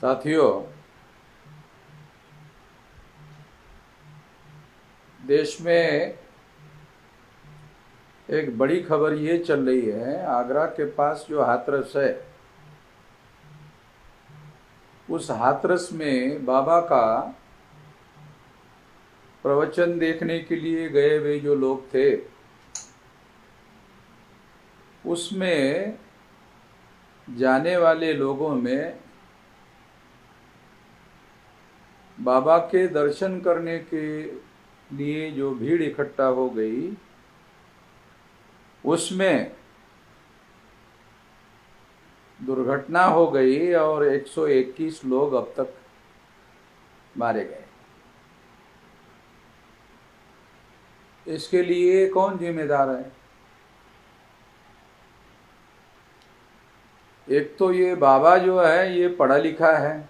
साथियों, देश में एक बड़ी खबर ये चल रही है। आगरा के पास जो हाथरस है, उस हाथरस में बाबा का प्रवचन देखने के लिए गए हुए जो लोग थे, उसमें जाने वाले लोगों में बाबा के दर्शन करने के लिए जो भीड़ इकट्ठा हो गई, उसमें दुर्घटना हो गई और 121 लोग अब तक मारे गए। इसके लिए कौन जिम्मेदार है? एक तो ये बाबा जो है ये पढ़ा लिखा है,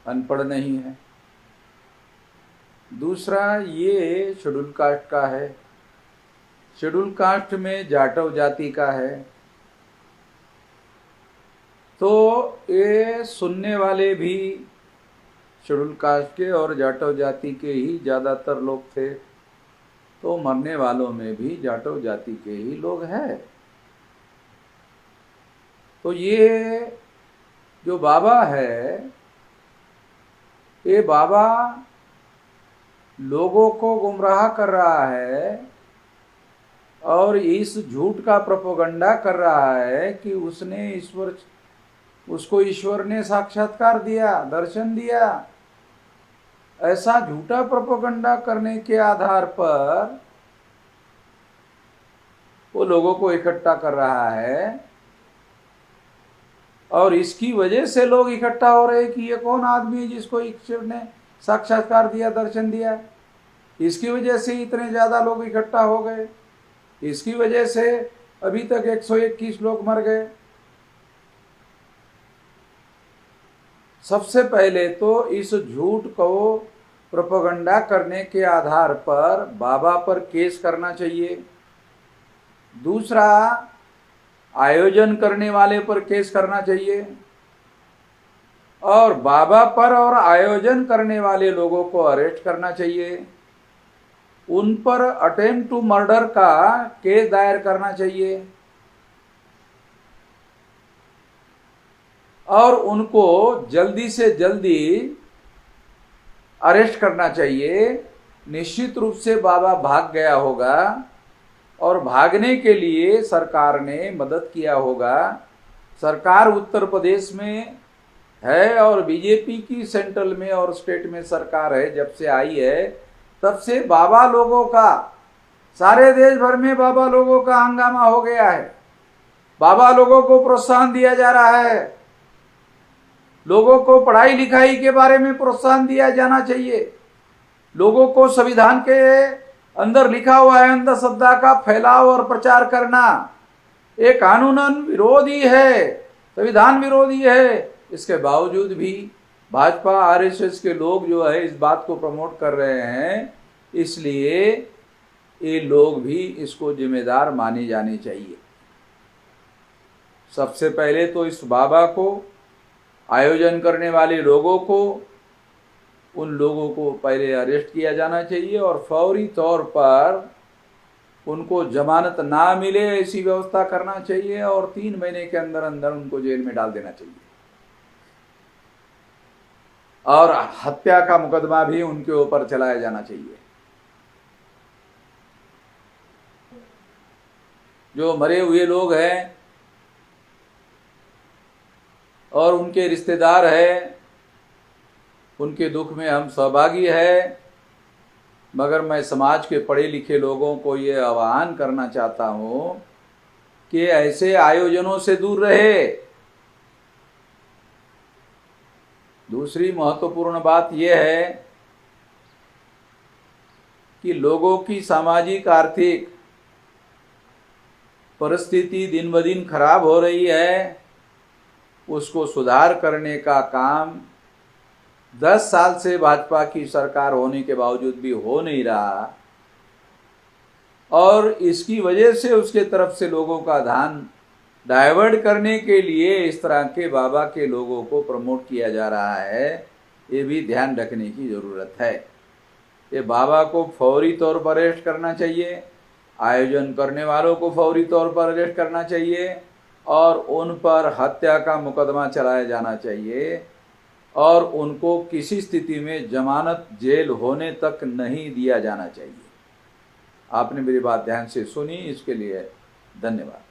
अनपढ़ नहीं है। दूसरा, ये शेड्यूल कास्ट का है, शेड्यूल कास्ट में जाटव जाति का है। तो ये सुनने वाले भी शेड्यूल कास्ट के और जाटव जाति के ही ज़्यादातर लोग थे, तो मरने वालों में भी जाटव जाति के ही लोग हैं। तो ये जो बाबा है, ये बाबा लोगों को गुमराह कर रहा है और इस झूठ का प्रोपेगेंडा कर रहा है कि उसको ईश्वर ने साक्षात्कार दिया, दर्शन दिया। ऐसा झूठा प्रोपेगेंडा करने के आधार पर वो लोगों को इकट्ठा कर रहा है और इसकी वजह से लोग इकट्ठा हो रहे हैं कि ये कौन आदमी है जिसको ईश्वर ने साक्षात्कार दिया, दर्शन दिया। इसकी वजह से इतने ज़्यादा लोग इकट्ठा हो गए, इसकी वजह से अभी तक 121 लोग मर गए। सबसे पहले तो इस झूठ को प्रोपेगेंडा करने के आधार पर बाबा पर केस करना चाहिए। दूसरा, आयोजन करने वाले पर केस करना चाहिए और बाबा पर और आयोजन करने वाले लोगों को अरेस्ट करना चाहिए। उन पर अटेम्प्ट टू मर्डर का केस दायर करना चाहिए और उनको जल्दी से जल्दी अरेस्ट करना चाहिए। निश्चित रूप से बाबा भाग गया होगा और भागने के लिए सरकार ने मदद किया होगा। सरकार उत्तर प्रदेश में है और बीजेपी की सेंट्रल में और स्टेट में सरकार है। जब से आई है तब से बाबा लोगों का, सारे देश भर में बाबा लोगों का हंगामा हो गया है। बाबा लोगों को प्रोत्साहन दिया जा रहा है, लोगों को पढ़ाई लिखाई के बारे में प्रोत्साहन दिया जाना चाहिए। लोगों को संविधान के अंदर लिखा हुआ है अंधश्रद्धा का फैलाव और प्रचार करना ये कानूनन विरोधी है, संविधान विरोधी है। इसके बावजूद भी भाजपा आरएसएस के लोग जो है इस बात को प्रमोट कर रहे हैं, इसलिए ये लोग भी इसको जिम्मेदार माने जाने चाहिए। सबसे पहले तो इस बाबा को, आयोजन करने वाले लोगों को, उन लोगों को पहले अरेस्ट किया जाना चाहिए और फौरी तौर पर उनको जमानत ना मिले ऐसी व्यवस्था करना चाहिए और 3 महीने के अंदर अंदर उनको जेल में डाल देना चाहिए और हत्या का मुकदमा भी उनके ऊपर चलाया जाना चाहिए। जो मरे हुए लोग हैं और उनके रिश्तेदार हैं, उनके दुख में हम सहभागी हैं, मगर मैं समाज के पढ़े लिखे लोगों को ये आह्वान करना चाहता हूँ कि ऐसे आयोजनों से दूर रहे। दूसरी महत्वपूर्ण बात यह है कि लोगों की सामाजिक आर्थिक परिस्थिति दिन ब दिन खराब हो रही है, उसको सुधार करने का काम 10 साल से भाजपा की सरकार होने के बावजूद भी हो नहीं रहा और इसकी वजह से उसके तरफ से लोगों का ध्यान डाइवर्ट करने के लिए इस तरह के बाबा के लोगों को प्रमोट किया जा रहा है, ये भी ध्यान रखने की ज़रूरत है। ये बाबा को फौरी तौर पर अरेस्ट करना चाहिए, आयोजन करने वालों को फौरी तौर पर अरेस्ट करना चाहिए और उन पर हत्या का मुकदमा चलाया जाना चाहिए और उनको किसी स्थिति में जमानत जेल होने तक नहीं दिया जाना चाहिए। आपने मेरी बात ध्यान से सुनी, इसके लिए धन्यवाद।